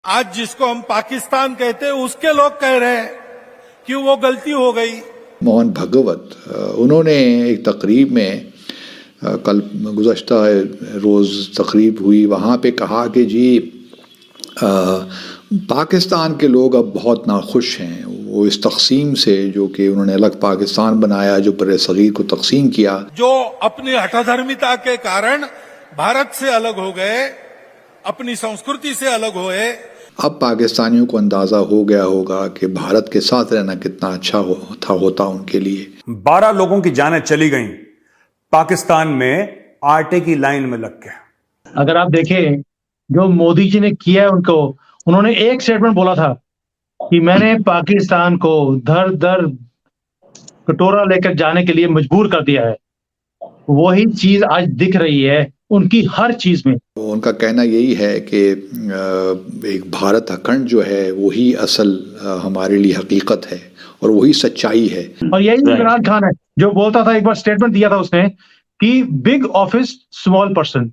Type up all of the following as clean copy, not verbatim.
आज जिसको हम पाकिस्तान कहते हैं उसके लोग कह रहे हैं कि वो गलती हो गई। मोहन भागवत उन्होंने एक तकरीब में कल गुज़श्ता रोज़ तकरीब हुई, वहाँ पे कहा कि जी पाकिस्तान के लोग अब बहुत नाखुश हैं वो इस तकसीम से, जो कि उन्होंने अलग पाकिस्तान बनाया, जो बड़े सगीर को तकसीम किया, जो अपनी हठधर्मिता के कारण भारत से अलग हो गए, अपनी संस्कृति से अलग हुए। अब पाकिस्तानियों को अंदाज़ा हो गया होगा कि भारत के साथ रहना कितना अच्छा होता उनके लिए। 12 लोगों की जानें चली गईं पाकिस्तान में आटे की लाइन में लग के। अगर आप देखें जो मोदी जी ने किया है, उन्होंने एक स्टेटमेंट बोला था कि मैंने पाकिस्तान को दर दर कटोरा लेकर जाने के लिए मजबूर कर दिया है। वही चीज आज दिख रही है उनकी हर चीज में। उनका कहना यही है कि एक भारत अखंड जो है वही असल हमारे लिए हकीकत है और वही सच्चाई है। और यही इमरान खान है जो बोलता था, एक बार स्टेटमेंट दिया था उसने कि big office small person.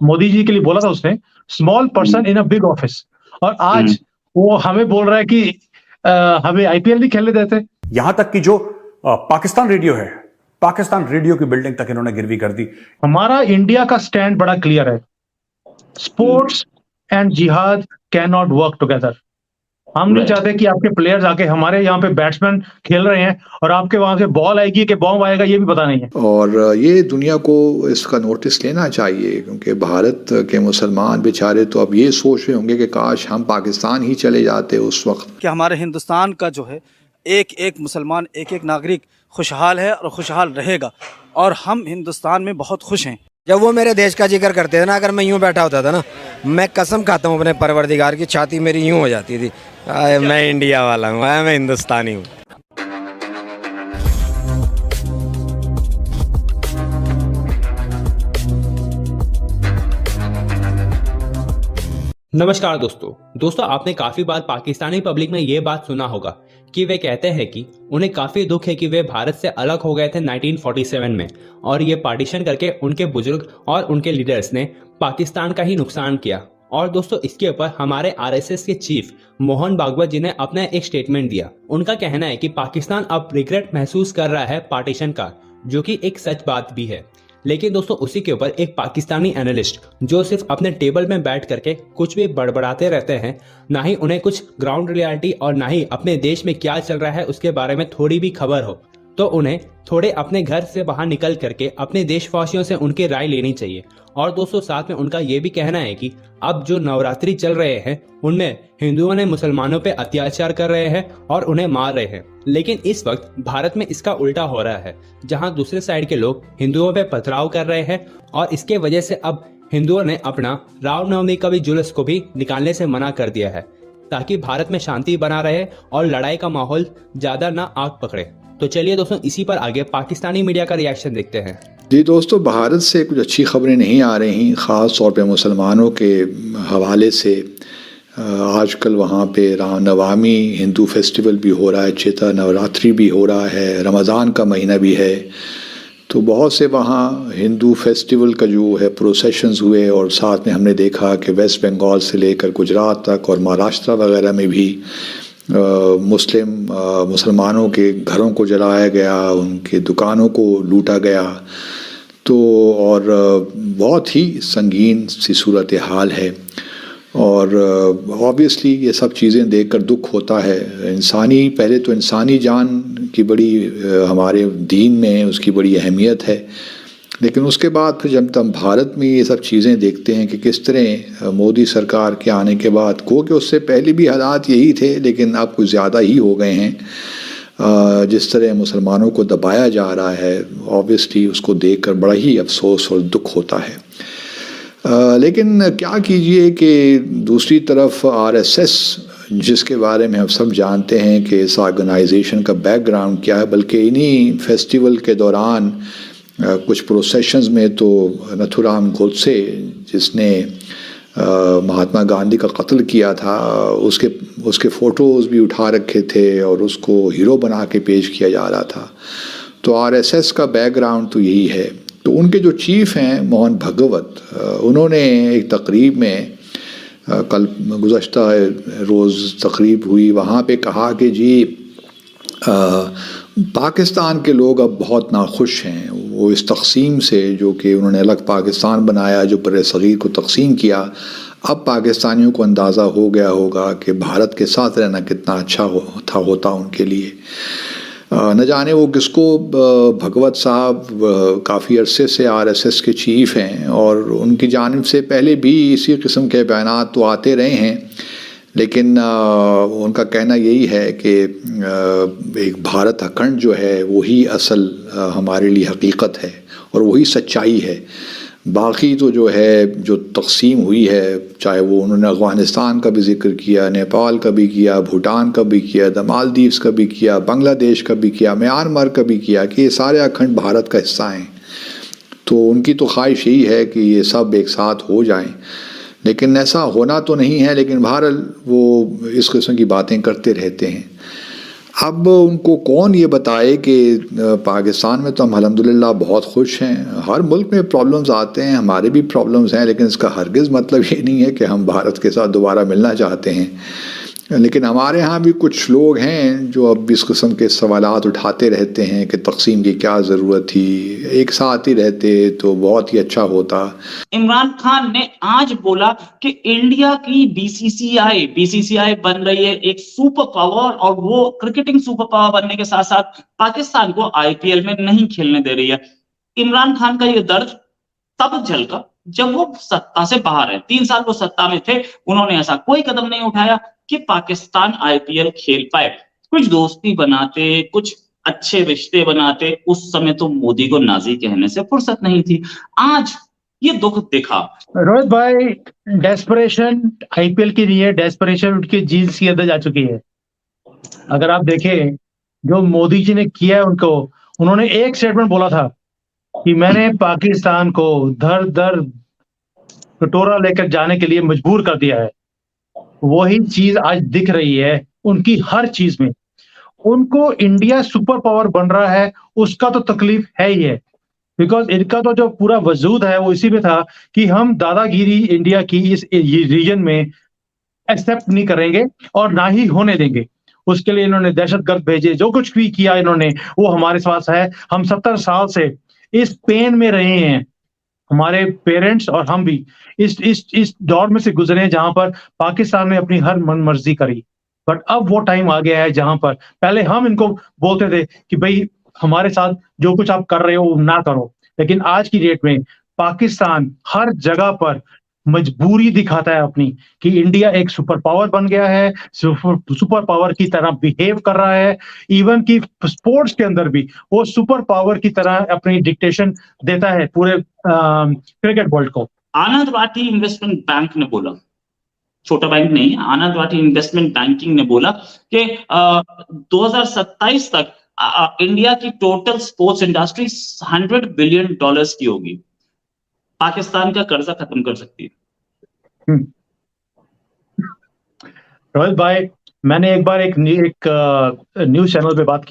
Modi ji के लिए बोला था उसने, small person in a big office. और आज वो हमें बोल रहा है कि हमें आईपीएल नहीं खेलने देते। यहां तक कि जो पाकिस्तान रेडियो है, पाकिस्तान रेडियो की बिल्डिंग तक इन्होंने गिरवी कर दी। हमारा इंडिया का स्टैंड बड़ा क्लियर है, स्पोर्ट्स एंड जिहाद कैन नॉट वर्क टुगेदर। हम नहीं चाहते कि आपके प्लेयर्स आके हमारे यहाँ पे बैट्समैन खेल रहे हैं और आपके वहां से बॉल आएगी कि बॉम्ब आएगा ये भी पता नहीं है। और ये दुनिया को इसका नोटिस लेना चाहिए, क्योंकि भारत के मुसलमान बेचारे तो अब ये सोच रहे होंगे कि काश हम पाकिस्तान ही चले जाते उस वक्त। कि हमारे हिंदुस्तान का जो है एक एक मुसलमान, एक एक नागरिक खुशहाल है और खुशहाल रहेगा, और हम हिंदुस्तान में बहुत खुश हैं। जब वो मेरे देश का जिक्र करते थे ना, अगर मैं यूं बैठा होता था ना, मैं कसम खाता हूं अपने परवरदिगार की, छाती मेरी यूं हो जाती थी, मैं इंडिया वाला हूं, मैं हिंदुस्तानी हूं। नमस्कार दोस्तों आपने काफी बार पाकिस्तानी पब्लिक में ये बात सुना होगा कि वे कहते हैं कि उन्हें काफी दुख है कि वे भारत से अलग हो गए थे 1947 में, और ये पार्टीशन करके उनके बुजुर्ग और उनके लीडर्स ने पाकिस्तान का ही नुकसान किया। और दोस्तों इसके ऊपर हमारे आरएसएस के चीफ मोहन भागवत जी ने अपना एक स्टेटमेंट दिया। उनका कहना है कि पाकिस्तान अब रिग्रेट महसूस कर रहा है पार्टीशन का, जो कि एक सच बात भी है। लेकिन दोस्तों उसी के ऊपर एक पाकिस्तानी एनालिस्ट जो सिर्फ अपने टेबल में बैठ करके कुछ भी बड़बड़ाते रहते हैं, ना ही उन्हें कुछ ग्राउंड रियलिटी और ना ही अपने देश में क्या चल रहा है उसके बारे में थोड़ी भी खबर हो, तो उन्हें थोड़े अपने घर से बाहर निकल करके अपने देशवासियों से उनकी राय लेनी चाहिए। और दोस्तों साथ में उनका ये भी कहना है कि अब जो नवरात्रि चल रहे हैं उनमें हिंदुओं ने मुसलमानों पे अत्याचार कर रहे हैं और उन्हें मार रहे हैं। लेकिन इस वक्त भारत में इसका उल्टा हो रहा है, जहां दूसरे साइड के लोग हिंदुओं पे पथराव कर रहे हैं, और इसके वजह से अब हिंदुओं ने अपना रामनवमी का भी जुलूस को भी निकालने से मना कर दिया है, ताकि भारत में शांति बना रहे और लड़ाई का माहौल ज्यादा ना आग पकड़े। तो चलिए दोस्तों इसी पर आगे पाकिस्तानी मीडिया का रिएक्शन देखते हैं। जी दोस्तों, भारत से कुछ अच्छी खबरें नहीं आ रही, ख़ास तौर पे मुसलमानों के हवाले से। आजकल वहाँ पे रामनवमी हिंदू फेस्टिवल भी हो रहा है, चैत्र नवरात्रि भी हो रहा है, रमज़ान का महीना भी है, तो बहुत से वहाँ हिंदू फेस्टिवल का जो है प्रोसेशंस हुए। और साथ में हमने देखा कि वेस्ट बंगाल से लेकर गुजरात तक और महाराष्ट्र वगैरह में भी मुसलमानों के घरों को जलाया गया, उनके दुकानों को लूटा गया। तो और बहुत ही संगीन सी सूरत हाल है, और ऑब्वियसली ये सब चीज़ें देखकर दुख होता है। पहले तो इंसानी जान की बड़ी हमारे दीन में उसकी बड़ी अहमियत है, लेकिन उसके बाद फिर जब हम भारत में ये सब चीज़ें देखते हैं कि किस तरह मोदी सरकार के आने के बाद, कि उससे पहले भी हालात यही थे लेकिन अब कुछ ज़्यादा ही हो गए हैं, जिस तरह मुसलमानों को दबाया जा रहा है, ऑब्वियसली उसको देखकर बड़ा ही अफसोस और दुख होता है। लेकिन क्या कीजिए कि दूसरी तरफ आरएसएस, जिसके बारे में हम सब जानते हैं कि इस ऑर्गेनाइजेशन का बैकग्राउंड क्या है, बल्कि इन्हीं फेस्टिवल के दौरान कुछ प्रोसेशंस में तो नथुराम गोडसे, जिसने महात्मा गांधी का कत्ल किया था, उसके फ़ोटोज़ भी उठा रखे थे और उसको हीरो बना के पेश किया जा रहा था। तो आरएसएस का बैकग्राउंड तो यही है। तो उनके जो चीफ हैं मोहन भागवत, उन्होंने एक तकरीब में कल गुज़श्ता रोज़ तकरीब हुई, वहाँ पे कहा कि जी पाकिस्तान के लोग अब बहुत नाखुश हैं वो इस तक़सीम से, जो कि उन्होंने अलग पाकिस्तान बनाया, जो बर सग़ीर को तक़सीम किया। अब पाकिस्तानियों को अंदाज़ा हो गया होगा कि भारत के साथ रहना कितना अच्छा होता उनके लिए। न जाने वो किसको, भगवत साहब काफ़ी अरसे से आरएसएस के चीफ़ हैं और उनकी जानिब से पहले भी इसी किस्म के बयानात तो आते रहे हैं, लेकिन उनका कहना यही है कि एक भारत अखंड जो है वही असल हमारे लिए हकीकत है और वही सच्चाई है। बाकी तो जो है जो तक़सीम हुई है, चाहे वो उन्होंने अफ़गानिस्तान का भी ज़िक्र किया, नेपाल का भी किया, भूटान का भी किया, द मालदीव्स का भी किया, बांग्लादेश का भी किया, म्यांमार का भी किया, कि ये सारे अखंड भारत का हिस्सा हैं। तो उनकी तो ख्वाहिश यही है कि ये सब एक साथ हो जाएं, लेकिन ऐसा होना तो नहीं है। लेकिन बहरहाल वो इस किस्म की बातें करते रहते हैं। अब उनको कौन ये बताए कि पाकिस्तान में तो हम अल्हम्दुलिल्लाह बहुत खुश हैं। हर मुल्क में प्रॉब्लम्स आते हैं, हमारे भी प्रॉब्लम्स हैं, लेकिन इसका हरगिज़ मतलब ये नहीं है कि हम भारत के साथ दोबारा मिलना चाहते हैं। लेकिन हमारे यहाँ भी कुछ लोग हैं जो अब इस किस्म के सवालात उठाते रहते हैं कि तक़सीम की क्या ज़रूरत थी, एक साथ ही रहते तो बहुत ही अच्छा होता। इमरान खान ने आज बोला कि इंडिया की बीसीसीआई बन रही है एक सुपर पावर, और वो क्रिकेटिंग सुपर पावर बनने के साथ साथ पाकिस्तान को आईपीएल में नहीं खेलने दे रही है। इमरान खान का ये दर्द तब झलका जब वो सत्ता से बाहर है। 3 साल वो सत्ता में थे, उन्होंने ऐसा कोई कदम नहीं उठाया कि पाकिस्तान आईपीएल खेल पाए। कुछ दोस्ती बनाते, कुछ अच्छे रिश्ते बनाते, उस समय तो मोदी को नाजी कहने से फुर्सत नहीं थी। आज ये दुख दिखा। रोहित भाई, डेस्परेशन आईपीएल की नहीं है, डेस्परेशन उनके जीन्स के अंदर जा चुकी है। अगर आप देखें जो मोदी जी ने किया है उन्होंने एक स्टेटमेंट बोला था कि मैंने पाकिस्तान को दर दर कटोरा लेकर जाने के लिए मजबूर कर दिया है। वही चीज आज दिख रही है उनकी हर चीज में। उनको इंडिया सुपर पावर बन रहा है उसका तो तकलीफ है ही है, बिकॉज इनका तो जो पूरा वजूद है वो इसी में था कि हम दादागिरी इंडिया की इस रीजन में एक्सेप्ट नहीं करेंगे और ना ही होने देंगे। उसके लिए इन्होंने दहशतगर्द भेजे, जो कुछ भी किया इन्होंने वो हमारे पास है। हम 70 साल से इस पेन में रहे हैं, हमारे पेरेंट्स और हम भी इस दौर में से गुजरे हैं जहां पर पाकिस्तान ने अपनी हर मन मर्जी करी। बट अब वो टाइम आ गया है जहां पर पहले हम इनको बोलते थे कि भाई हमारे साथ जो कुछ आप कर रहे हो ना करो, लेकिन आज की डेट में पाकिस्तान हर जगह पर मजबूरी दिखाता है अपनी कि इंडिया एक सुपर पावर बन गया है, सुपर पावर की तरह बिहेव कर रहा है। इवन कि स्पोर्ट्स के अंदर भी वो सुपर पावर की तरह अपनी डिक्टेशन देता है पूरे क्रिकेट वर्ल्ड को। आनंद वाटी इन्वेस्टमेंट बैंक ने बोला, छोटा बैंक नहीं, आनंद वाटी इन्वेस्टमेंट बैंकिंग ने बोला कि 2027 तक इंडिया की टोटल स्पोर्ट्स इंडस्ट्री $100 बिलियन की होगी। पाकिस्तान का कर्जा खत्म कर सकती है। रोहित भाई, मैंने एक बार एक न्यूज चैनल पे बात की।